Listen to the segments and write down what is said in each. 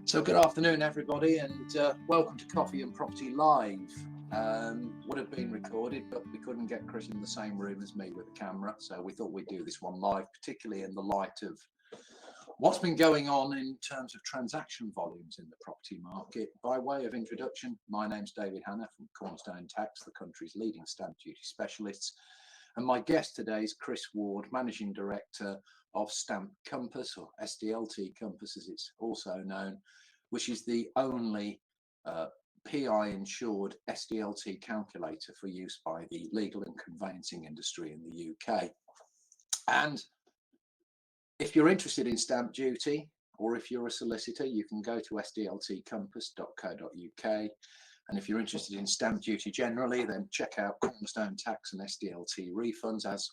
So good afternoon, everybody, and welcome to Coffee and Property Live. Would have been recorded, but we couldn't get Chris in the same room as me with the camera, so we thought we'd do this one live, particularly in the light of what's been going on in terms of transaction volumes in the property market. By way of introduction, my name's David Hannah from Cornerstone Tax, the country's leading stamp duty specialists, and my guest today is Chris Ward, Managing Director of Stamp Compass, or SDLT Compass as it's also known, which is the only PI insured SDLT calculator for use by the legal and conveyancing industry in the UK. And if you're interested in stamp duty, or if you're a solicitor, you can go to sdltcompass.co.uk. And if you're interested in stamp duty generally, then check out Cornerstone Tax and SDLT refunds, as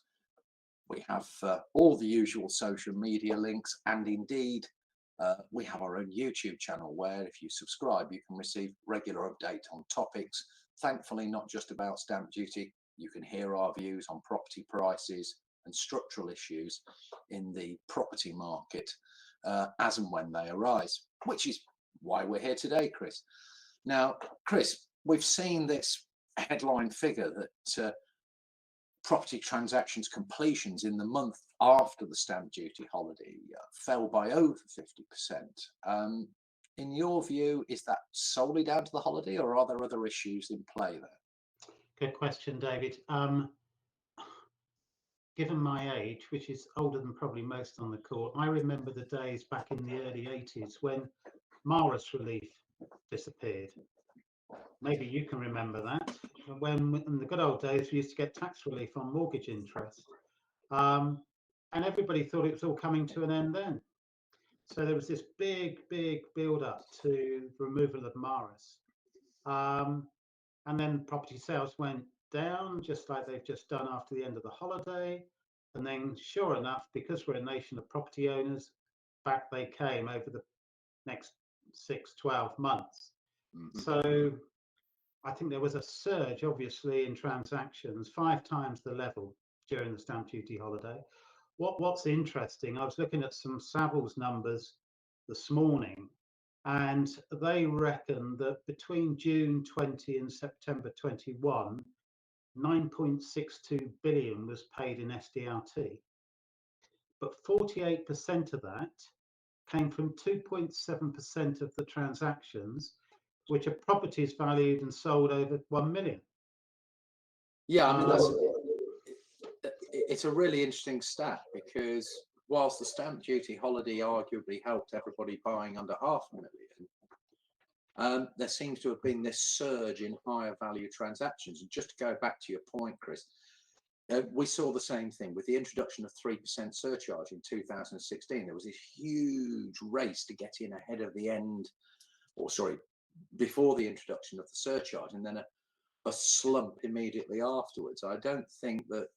we have all the usual social media links, and indeed we have our own YouTube channel where if you subscribe you can receive regular updates on topics, thankfully not just about stamp duty. You can hear our views on property prices and structural issues in the property market as and when they arise, which is why we're here today, Chris. Now, Chris, we've seen this headline figure that property transactions completions in the month after the stamp duty holiday fell by over 50%. In your view, is that solely down to the holiday, or are there other issues in play there? Good question, David. Given my age, which is older than probably most on the call, I remember the days back in the early 80s when Maris relief disappeared. Maybe you can remember that. When in the good old days we used to get tax relief on mortgage interest, and everybody thought it was all coming to an end then. So there was this big build up to the removal of Maris, and then property sales went down just like they've just done after the end of the holiday. And then sure enough, because we're a nation of property owners, back they came over the next 6-12 months. So I think there was a surge, obviously, in transactions, 5 times the level during the stamp duty holiday. What's interesting, I was looking at some Savills numbers this morning, and they reckon that between June 20 and September 21, 9.62 billion was paid in SDLT, but 48% of that came from 2.7% of the transactions, which are properties valued and sold over 1 million. Yeah, I mean, it's a really interesting stat, because whilst the stamp duty holiday arguably helped everybody buying under $500,000, there seems to have been this surge in higher value transactions. And just to go back to your point, Chris, we saw the same thing with the introduction of 3% surcharge in 2016. There was this huge race to get in ahead of the end, or sorry, before the introduction of the surcharge, and then a slump immediately afterwards. I don't think that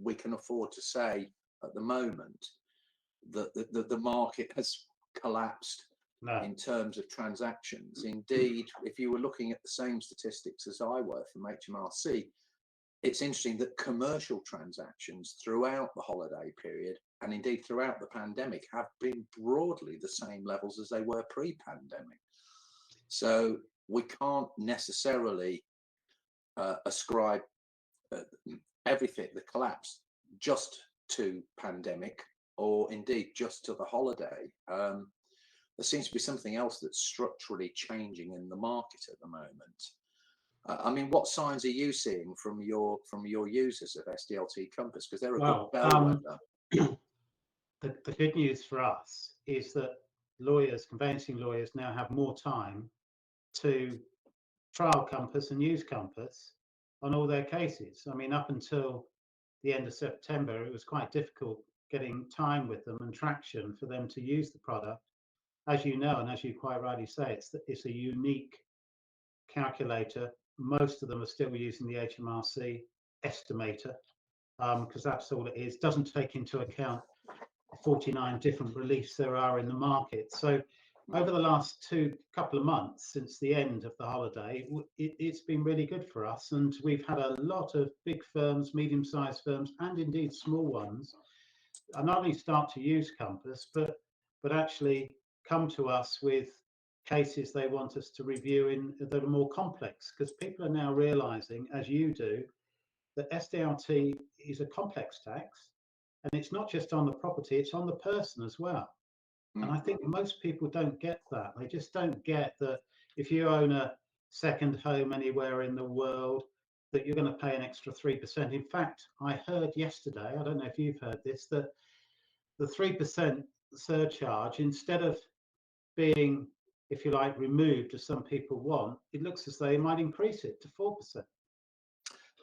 we can afford to say at the moment that the market has collapsed in terms of transactions. Indeed, if you were looking at the same statistics as I were from HMRC, it's interesting that commercial transactions throughout the holiday period, and indeed throughout the pandemic, have been broadly the same levels as they were pre-pandemic. So we can't necessarily ascribe everything, the collapse, just to pandemic, or indeed just to the holiday. There seems to be something else that's structurally changing in the market at the moment. I mean, what signs are you seeing from your users of SDLT Compass? Because they're a good bellwether. The good news for us is that lawyers, conveyancing lawyers, now have more time to trial Compass and use Compass on all their cases. I mean, up until the end of September, it was quite difficult getting time with them and traction for them to use the product. As you know, and as you quite rightly say, it's a unique calculator. Most of them are still using the HMRC estimator, because that's all it is. Doesn't take into account 49 different reliefs there are in the market. So over the last couple of months since the end of the holiday, it's been really good for us, and we've had a lot of big firms, medium-sized firms, and indeed small ones, not only start to use Compass, but actually come to us with cases they want us to review that are more complex, because people are now realizing, as you do, that SDLT is a complex tax, and it's not just on the property, it's on the person as well. And I think most people don't get that. They just don't get that if you own a second home anywhere in the world, that you're going to pay an extra 3%. In fact, I heard yesterday, I don't know if you've heard this, that the 3% surcharge, instead of being, if you like, removed as some people want, it looks as though they might increase it to 4%.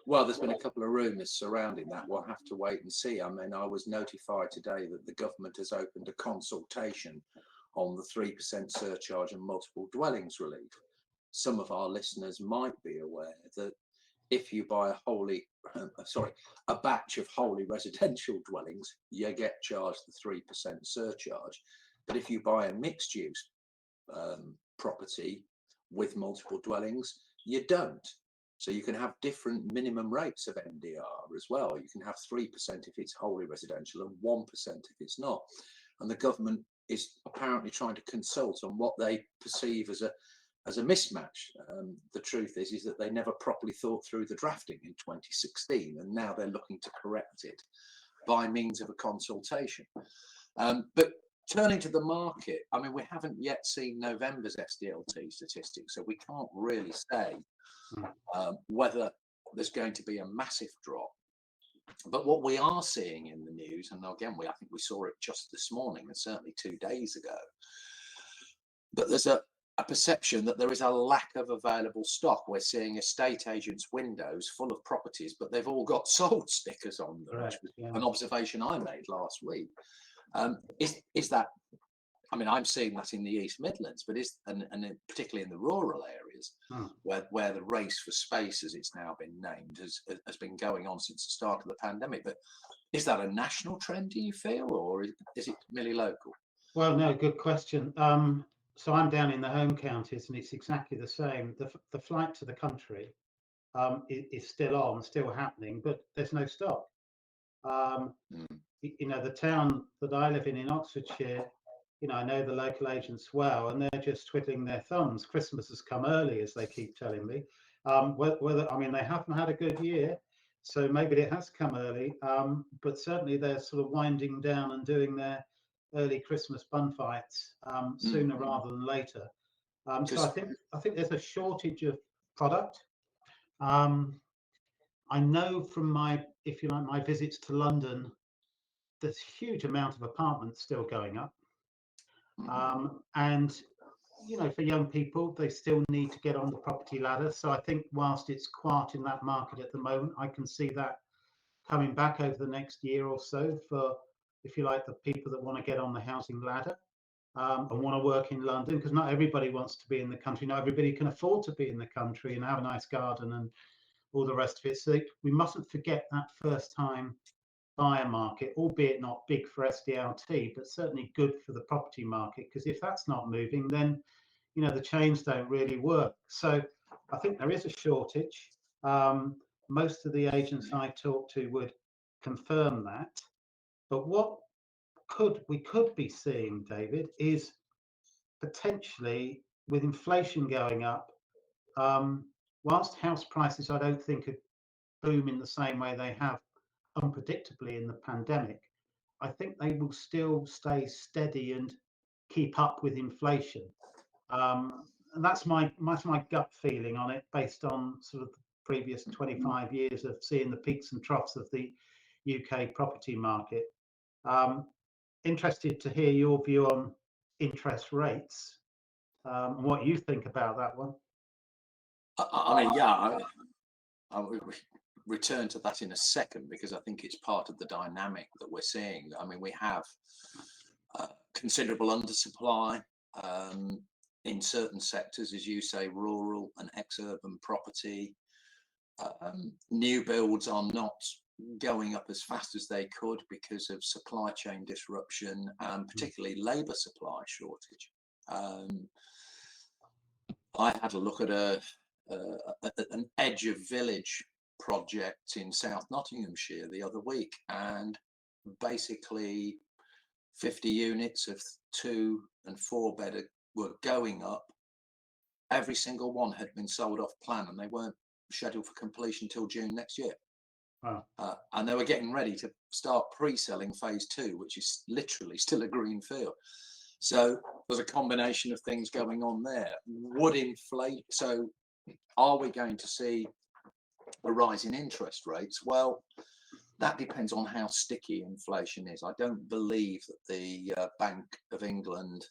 Well, there's been a couple of rumours surrounding that. We'll have to wait and see. I mean, I was notified today that the government has opened a consultation on the 3% surcharge and multiple dwellings relief. Some of our listeners might be aware that if you buy a batch of wholly residential dwellings, you get charged the 3% surcharge. But if you buy a mixed use property with multiple dwellings, you don't. So you can have different minimum rates of MDR as well. You can have 3% if it's wholly residential and 1% if it's not. And the government is apparently trying to consult on what they perceive as a mismatch. The truth is that they never properly thought through the drafting in 2016, and now they're looking to correct it by means of a consultation. But turning to the market, I mean, we haven't yet seen November's SDLT statistics, so we can't really say whether there's going to be a massive drop. But what we are seeing in the news, and again, I think we saw it just this morning and certainly 2 days ago, that there's a perception that there is a lack of available stock. We're seeing estate agents' windows full of properties, but they've all got sold stickers on them, which was an observation I made last week. Is that, I mean, I'm seeing that in the East Midlands, but and particularly in the rural areas where the race for space, as it's now been named, has been going on since the start of the pandemic. But is that a national trend, do you feel, or is it merely local? Well, no, good question. So I'm down in the home counties, and it's exactly the same. The flight to the country is still on, still happening, but there's no stock. You know, the town that I live in Oxfordshire, you know, I know the local agents well, and they're just twiddling their thumbs. Christmas has come early, as they keep telling me. Whether I mean, they haven't had a good year, so maybe it has come early. But certainly they're sort of winding down and doing their early Christmas bun fights sooner rather than later. So I think there's a shortage of product. I know from my, if you like, my visits to London, there's a huge amount of apartments still going up. And, you know, for young people, they still need to get on the property ladder. So I think whilst it's quiet in that market at the moment, I can see that coming back over the next year or so for, if you like, the people that want to get on the housing ladder and want to work in London, because not everybody wants to be in the country. Not everybody can afford to be in the country and have a nice garden and all the rest of it. So we mustn't forget that first time buyer market, albeit not big for SDLT, but certainly good for the property market, because if that's not moving, then, you know, the chains don't really work. So I think there is a shortage. Most of the agents I talk to would confirm that. But what we could be seeing, David, is potentially with inflation going up, whilst house prices I don't think are booming the same way they have unpredictably in the pandemic, I think they will still stay steady and keep up with inflation. And that's my gut feeling on it, based on sort of the previous 25 years of seeing the peaks and troughs of the UK property market. Interested to hear your view on interest rates and what you think about that one. I mean, yeah, I will return to that in a second, because I think it's part of the dynamic that we're seeing. I mean, we have considerable undersupply in certain sectors, as you say, rural and ex-urban property. New builds are not going up as fast as they could because of supply chain disruption and particularly labour supply shortage. I had a look at an edge of village project in South Nottinghamshire the other week, and basically 50 units of 2 and 4 bed were going up. Every single one had been sold off plan, and they weren't scheduled for completion till June next year. Wow. And they were getting ready to start pre-selling phase 2, which is literally still a green field. So there's a combination of things going on there. Would inflate? So are we going to see a rise in interest rates? Well, that depends on how sticky inflation is. I don't believe that the Bank of England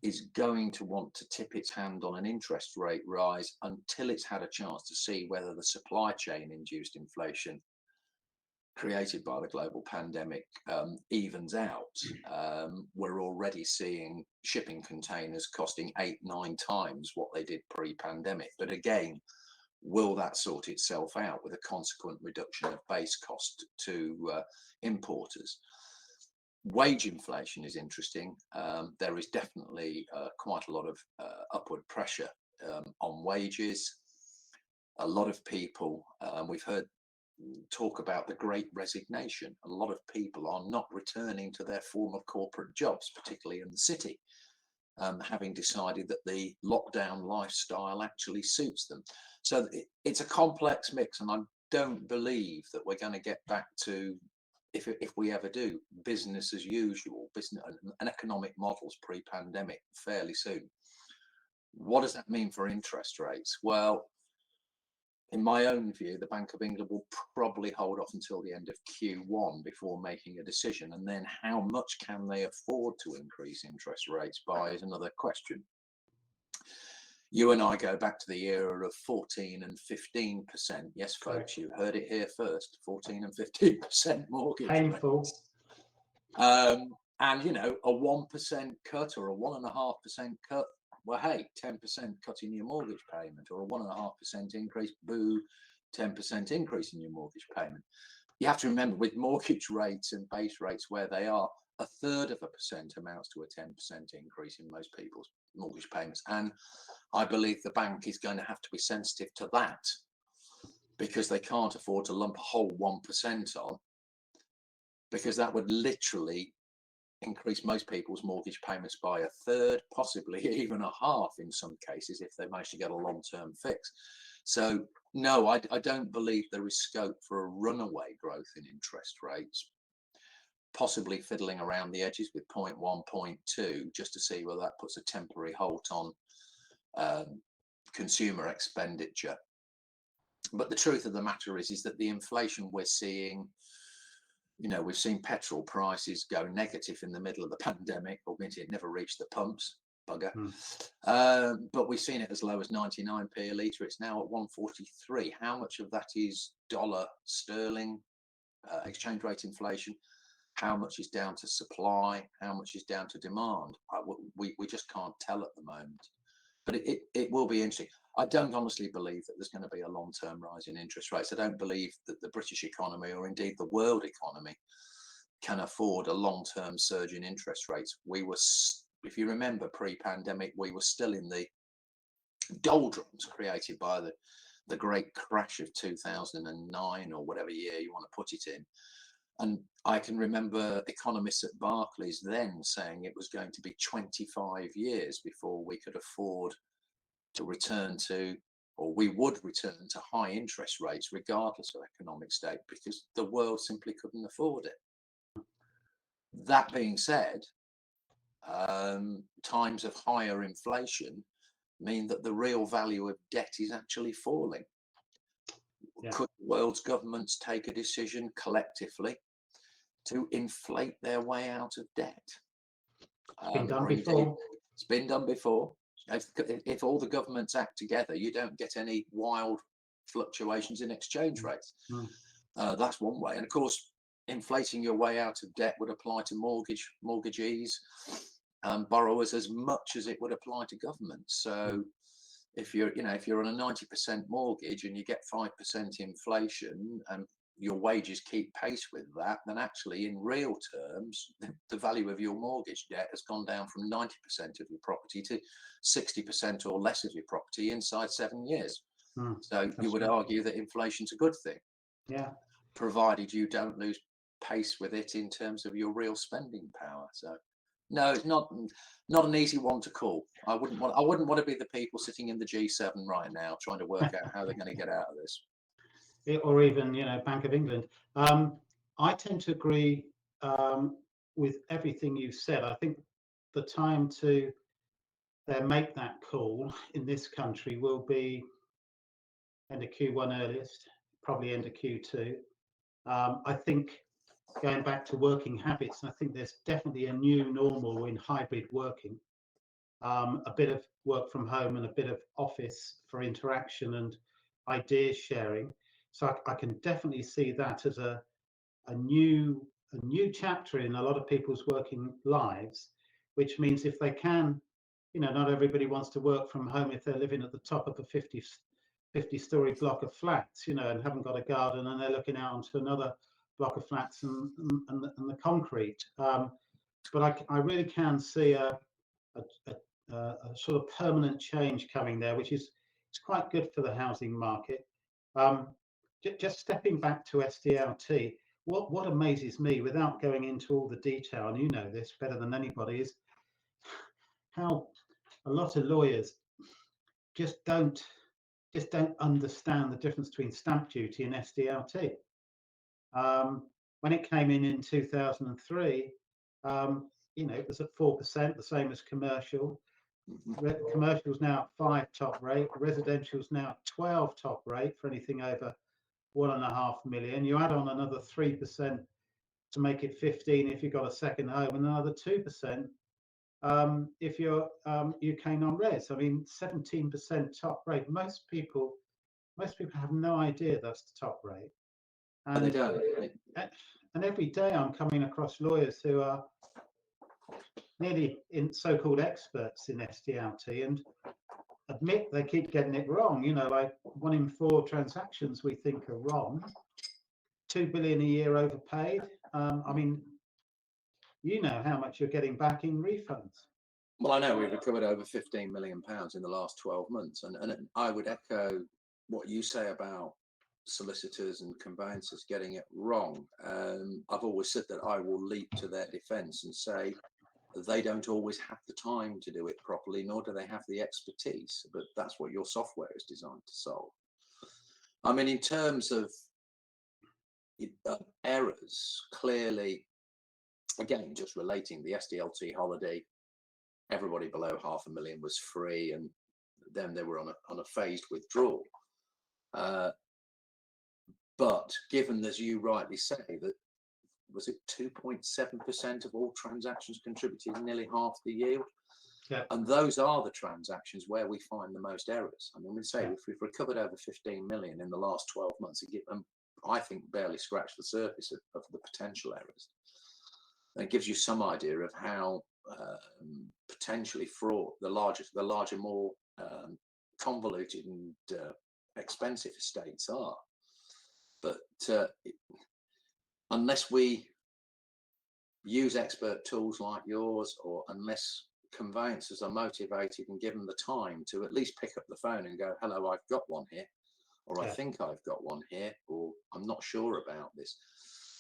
is going to want to tip its hand on an interest rate rise until it's had a chance to see whether the supply chain induced inflation created by the global pandemic evens out. We're already seeing shipping containers costing 8-9 times what they did pre-pandemic. But again, will that sort itself out with a consequent reduction of base cost to importers? Wage inflation is interesting. There is definitely quite a lot of upward pressure on wages. A lot of people, we've heard talk about the great resignation. A lot of people are not returning to their former corporate jobs, particularly in the city, having decided that the lockdown lifestyle actually suits them. So it's a complex mix, and I don't believe that we're going to get back to, if we ever do, business as usual, business and economic models pre-pandemic fairly soon. What does that mean for interest rates? Well, in my own view, the Bank of England will probably hold off until the end of Q1 before making a decision. And then how much can they afford to increase interest rates by is another question. You and I go back to the era of 14 and 15%. Yes, folks, you heard it here first, 14 and 15% mortgage Painful. rates. And, you know, a 1% cut or a 1.5% cut, well, hey, 10% cut in your mortgage payment, or a 1.5% increase, boo, 10% increase in your mortgage payment. You have to remember, with mortgage rates and base rates where they are, 1/3 of a percent amounts to a 10% increase in most people's mortgage payments. And I believe the bank is going to have to be sensitive to that, because they can't afford to lump a whole 1% on, because that would literally increase most people's mortgage payments by 1/3, possibly even 1/2 in some cases, if they manage to get a long-term fix. So no, I don't believe there is scope for a runaway growth in interest rates, possibly fiddling around the edges with 0.1, 0.2, just to see whether that puts a temporary halt on consumer expenditure. But the truth of the matter is that the inflation we're seeing, you know, we've seen petrol prices go negative in the middle of the pandemic, albeit it never reached the pumps, bugger. But we've seen it as low as 99p a litre. It's now at 143. How much of that is dollar sterling exchange rate inflation? How much is down to supply? How much is down to demand? We just can't tell at the moment. But it will be interesting. I don't honestly believe that there's going to be a long-term rise in interest rates. I don't believe that the British economy, or indeed the world economy, can afford a long-term surge in interest rates. We were, if you remember, pre-pandemic, we were still in the doldrums created by the great crash of 2009, or whatever year you want to put it in. And I can remember economists at Barclays then saying it was going to be 25 years before we could afford to return to, or we would return to, high interest rates regardless of economic state, because the world simply couldn't afford it. That being said, times of higher inflation mean that the real value of debt is actually falling. Yeah. Could the world's governments take a decision collectively to inflate their way out of debt? It's been done before. It's been done before. If all the governments act together, you don't get any wild fluctuations in exchange rates. That's one way. And of course, inflating your way out of debt would apply to mortgagees, borrowers, as much as it would apply to governments. So if you're on a 90% mortgage and you get 5% inflation, and your wages keep pace with that, then actually in real terms, the value of your mortgage debt has gone down from 90% of your property to 60% or less of your property inside 7 years. So you would argue that inflation's a good thing. Yeah. Provided you don't lose pace with it in terms of your real spending power. So No, it's not an easy one to call. I wouldn't want to be the people sitting in the G7 right now trying to work out how they're going to get out of this. Or even, Bank of England. I tend to agree with everything you said. I think the time to make that call in this country will be end of Q1 earliest, probably end of Q2. I think going back to working habits, I think there's definitely a new normal in hybrid working. A bit of work from home and a bit of office for interaction and ideas sharing. So I can definitely see that as a new chapter in a lot of people's working lives, which means if they can, not everybody wants to work from home if they're living at the top of a 50-story block of flats, and haven't got a garden and they're looking out onto another block of flats and the concrete. But I really can see a sort of permanent change coming there, which is quite good for the housing market. Just stepping back to SDLT, what amazes me, without going into all the detail, and you know this better than anybody, is how a lot of lawyers just don't understand the difference between stamp duty and SDLT. When it came in 2003, it was at 4%, the same as commercial. Commercial's now at 5 top rate. Residential's now at 12 top rate for anything over 1.5 million. You add on another 3% to make it 15 if you've got a second home, and another 2% if you're UK non-res. I mean, 17% top rate. Most people have no idea that's the top rate. And they don't. And every day I'm coming across lawyers who are nearly so-called experts in SDLT and admit they keep getting it wrong. Like 1 in 4 transactions we think are wrong. 2 billion a year overpaid. I mean, how much you're getting back in refunds. Well, I know we've recovered over £15 million in the last 12 months, and I would echo what you say about solicitors and conveyancers getting it wrong. I've always said that I will leap to their defence and say they don't always have the time to do it properly, nor do they have the expertise, but that's what your software is designed to solve. I mean, in terms of errors, clearly, again, just relating the SDLT holiday, everybody below £500,000 was free, and then they were on a phased withdrawal. But given, as you rightly say, that was it 2.7% of all transactions contributed nearly half the yield? Yeah. And those are the transactions where we find the most errors. I mean, we say if we've recovered over 15 million in the last 12 months, I think barely scratched the surface of the potential errors. And it gives you some idea of how potentially fraught the larger, more convoluted and expensive estates are. But unless we use expert tools like yours, or unless conveyancers are motivated and given the time to at least pick up the phone and go, hello, I've got one here, or I think I've got one here, or I'm not sure about this.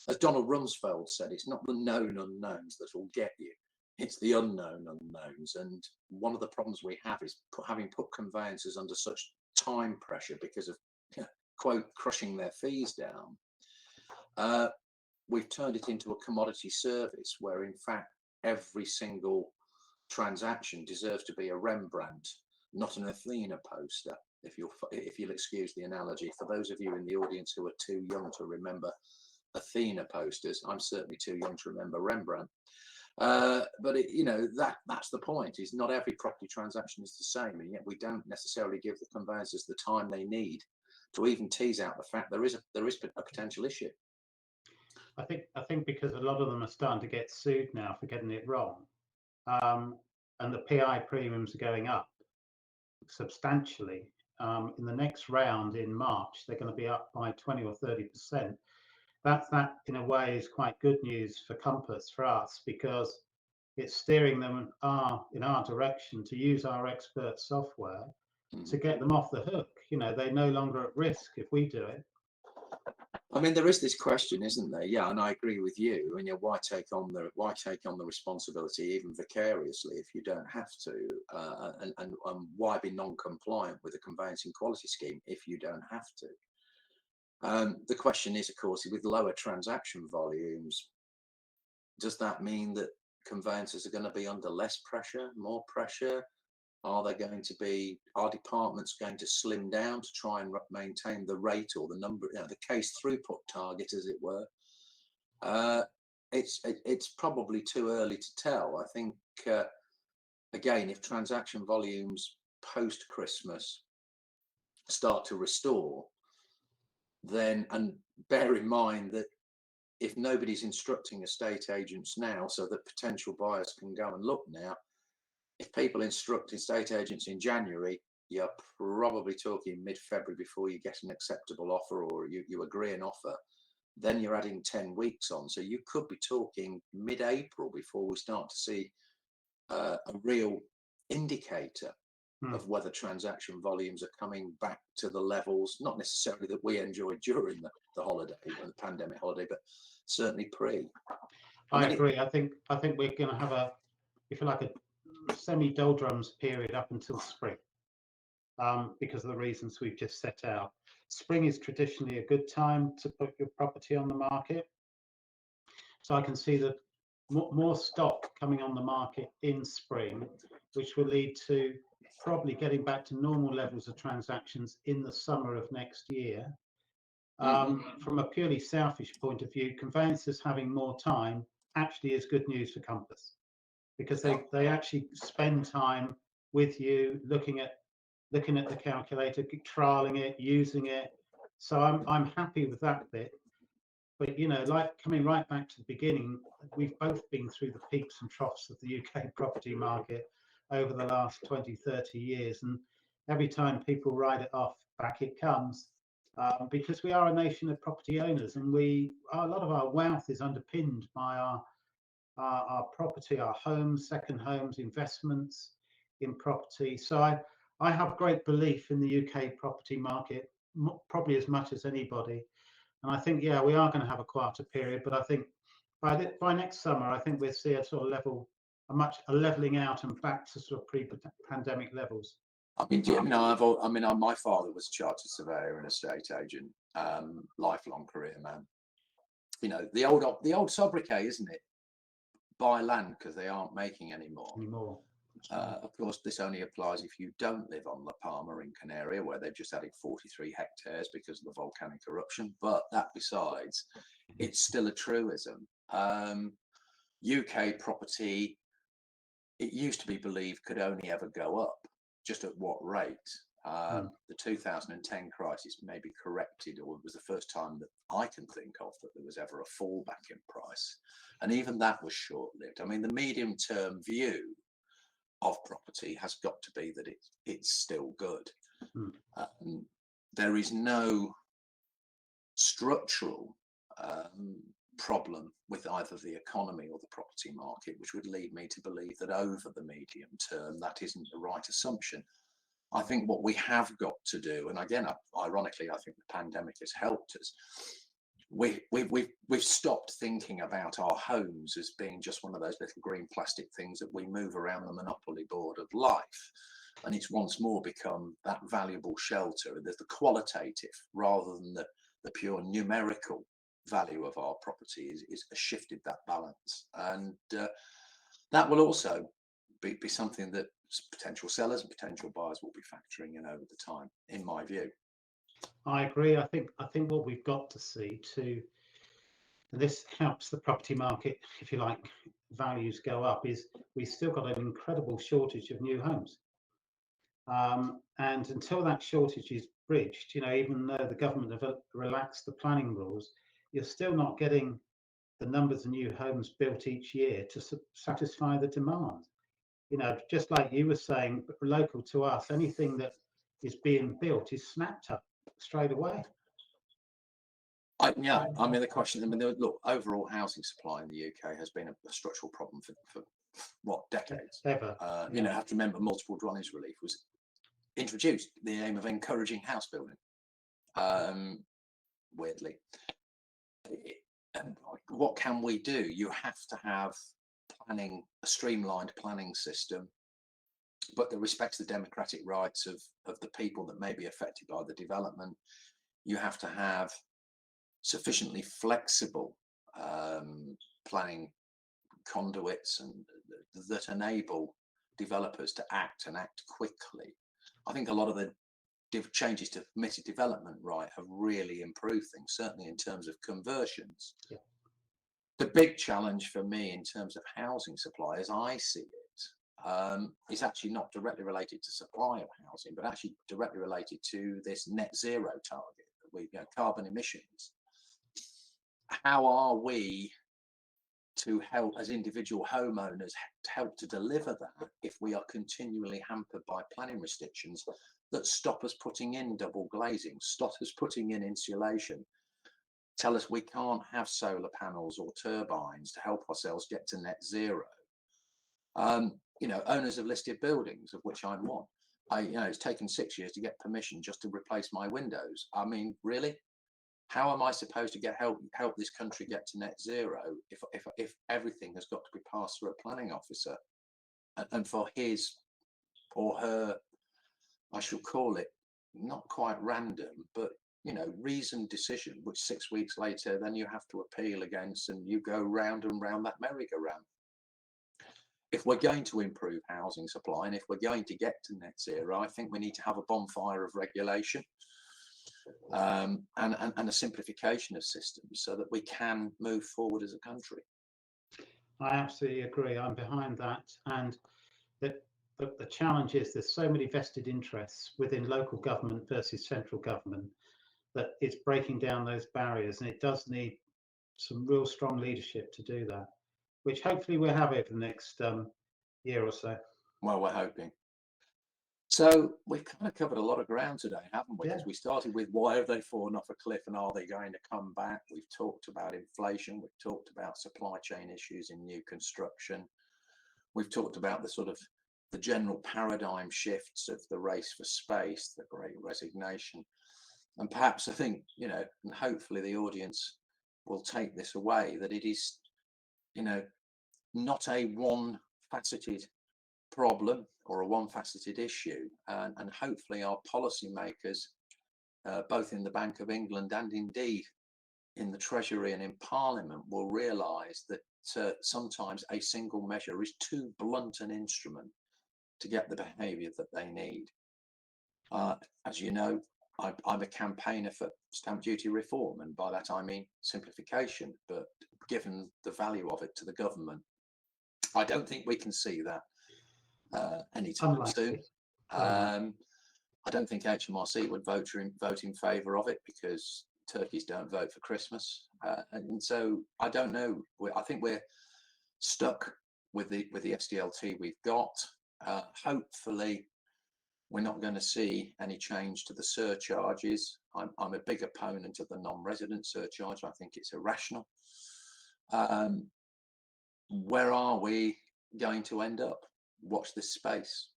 As Donald Rumsfeld said, it's not the known unknowns that will get you, it's the unknown unknowns. And one of the problems we have is having put conveyancers under such time pressure because of, quote, crushing their fees down. We've turned it into a commodity service where, in fact, every single transaction deserves to be a Rembrandt, not an Athena poster, if you'll excuse the analogy. For those of you in the audience who are too young to remember Athena posters, I'm certainly too young to remember Rembrandt. But that's the point, is not every property transaction is the same, and yet we don't necessarily give the conveyancers the time they need to even tease out the fact there is a potential issue. I think because a lot of them are starting to get sued now for getting it wrong, and the PI premiums are going up substantially. In the next round in March, they're going to be up by 20 or 30%. That in a way is quite good news for Compass, for us, because it's steering them in our direction to use our expert software to get them off the hook. They're no longer at risk if we do it. I mean, there is this question, isn't there? Yeah, and I agree with you. And why take on the responsibility even vicariously if you don't have to? And why be non-compliant with a conveyancing quality scheme if you don't have to? The question is, of course, with lower transaction volumes, does that mean that conveyancers are going to be under less pressure, more pressure? Are departments going to slim down to try and maintain the rate or the number, the case throughput target, as it were? It's probably too early to tell. I think, again, if transaction volumes post Christmas start to restore, then, and bear in mind that if nobody's instructing estate agents now so that potential buyers can go and look now, if people instruct estate agents in January, you're probably talking mid-February before you get an acceptable offer or you agree an offer. Then you're adding 10 weeks on. So you could be talking mid-April before we start to see a real indicator of whether transaction volumes are coming back to the levels, not necessarily that we enjoyed during the holiday, the pandemic holiday, but certainly pre. I agree. I think we're going to have if you like, a semi-doldrums period up until spring, because of the reasons we've just set out. Spring is traditionally a good time to put your property on the market. So I can see that more stock coming on the market in spring, which will lead to probably getting back to normal levels of transactions in the summer of next year. From a purely selfish point of view, conveyancers having more time actually is good news for Compass, because they actually spend time with you looking at the calculator, trialing it, using it. So I'm happy with that bit. But like coming right back to the beginning, we've both been through the peaks and troughs of the UK property market over the last 20, 30 years, and every time people ride it off, back it comes. Because we are a nation of property owners, and a lot of our wealth is underpinned by our property, our homes, second homes, investments in property. So I have great belief in the UK property market, probably as much as anybody. And I think, yeah, we are going to have a quieter period, but I think by next summer, I think we'll see a sort of a leveling out and back to sort of pre-pandemic levels. I mean, my father was a chartered surveyor and estate agent, lifelong career man. The old sobriquet, isn't it? Buy land because they aren't making anymore. Of course, this only applies if you don't live on La Palma in Canaria, where they've just added 43 hectares because of the volcanic eruption. But that besides, it's still a truism. UK property, it used to be believed, could only ever go up. Just at what rate? The 2010 crisis may be corrected, or it was the first time that I can think of that there was ever a fallback in price. And even that was short-lived. I mean, the medium-term view of property has got to be that it's still good. There is no structural problem with either the economy or the property market, which would lead me to believe that over the medium term, that isn't the right assumption. I think what we have got to do, and again, ironically, I think the pandemic has helped us. We've stopped thinking about our homes as being just one of those little green plastic things that we move around the monopoly board of life, and it's once more become that valuable shelter. There's the qualitative rather than the pure numerical value of our property has shifted that balance, and that will also be something that potential sellers and potential buyers will be factoring in over the time, in my view. I agree. I think what we've got to see too, and this helps the property market, if you like, values go up, is we've still got an incredible shortage of new homes. And until that shortage is bridged, even though the government have relaxed the planning rules, you're still not getting the numbers of new homes built each year to satisfy the demand. Just like you were saying, local to us, anything that is being built is snapped up straight away. I mean, the question, look, overall housing supply in the UK has been a structural problem for what, decades? Ever. You have to remember multiple dwellings relief was introduced, the aim of encouraging house building, weirdly. what can we do? You have to have planning, a streamlined planning system, but that respects the democratic rights of the people that may be affected by the development. You have to have sufficiently flexible planning conduits and that enable developers to act and act quickly. I think a lot of the changes to permitted development right have really improved things, certainly in terms of conversions. Yeah. The big challenge for me in terms of housing supply, as I see it, is actually not directly related to supply of housing, but actually directly related to this net zero target that we, carbon emissions. How are we to help as individual homeowners to help to deliver that if we are continually hampered by planning restrictions that stop us putting in double glazing, stop us putting in insulation, tell us we can't have solar panels or turbines to help ourselves get to net zero? Owners of listed buildings, of which I'm one, it's taken 6 years to get permission just to replace my windows. I mean, really? How am I supposed to help this country get to net zero if everything has got to be passed through a planning officer, and for his or her, I shall call it, not quite random, but reasoned decision, which 6 weeks later then you have to appeal against, and you go round and round that merry-go-round. If we're going to improve housing supply, and if we're going to get to net zero, I think we need to have a bonfire of regulation, and a simplification of systems so that we can move forward as a country. I absolutely agree. I'm behind that. And the challenge is there's so many vested interests within local government versus central government that it's breaking down those barriers, and it does need some real strong leadership to do that, which hopefully we'll have over the next year or so. Well, we're hoping. So we've kind of covered a lot of ground today, haven't we? Yeah. Because we started with why have they fallen off a cliff and are they going to come back? We've talked about inflation. We've talked about supply chain issues in new construction. We've talked about the general paradigm shifts of the race for space, the Great Resignation. And perhaps I think, and hopefully the audience will take this away, that it is, not a one-faceted problem or a one-faceted issue, and hopefully our policymakers, both in the Bank of England and indeed in the Treasury and in Parliament, will realise that sometimes a single measure is too blunt an instrument to get the behaviour that they need. As you know, I'm a campaigner for stamp duty reform, and by that I mean simplification, but given the value of it to the government, I don't think we can see that anytime soon. I don't think HMRC would vote in favour of it, because turkeys don't vote for Christmas, and so I don't know. I think we're stuck with the SDLT we've got. Hopefully, we're not going to see any change to the surcharges. I'm a big opponent of the non-resident surcharge. I think it's irrational. Where are we going to end up? Watch this space.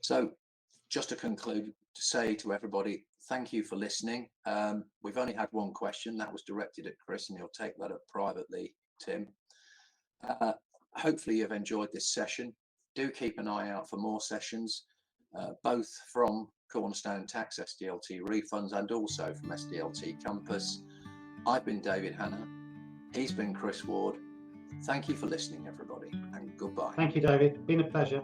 So just to conclude, to say to everybody, thank you for listening. We've only had one question that was directed at Chris, and he'll take that up privately, Tim. Hopefully you've enjoyed this session. Do keep an eye out for more sessions, both from Cornerstone Tax SDLT refunds and also from SDLT Compass. I've been David Hannah. He's been Chris Ward. Thank you for listening, everybody, and goodbye. Thank you, David. Been a pleasure.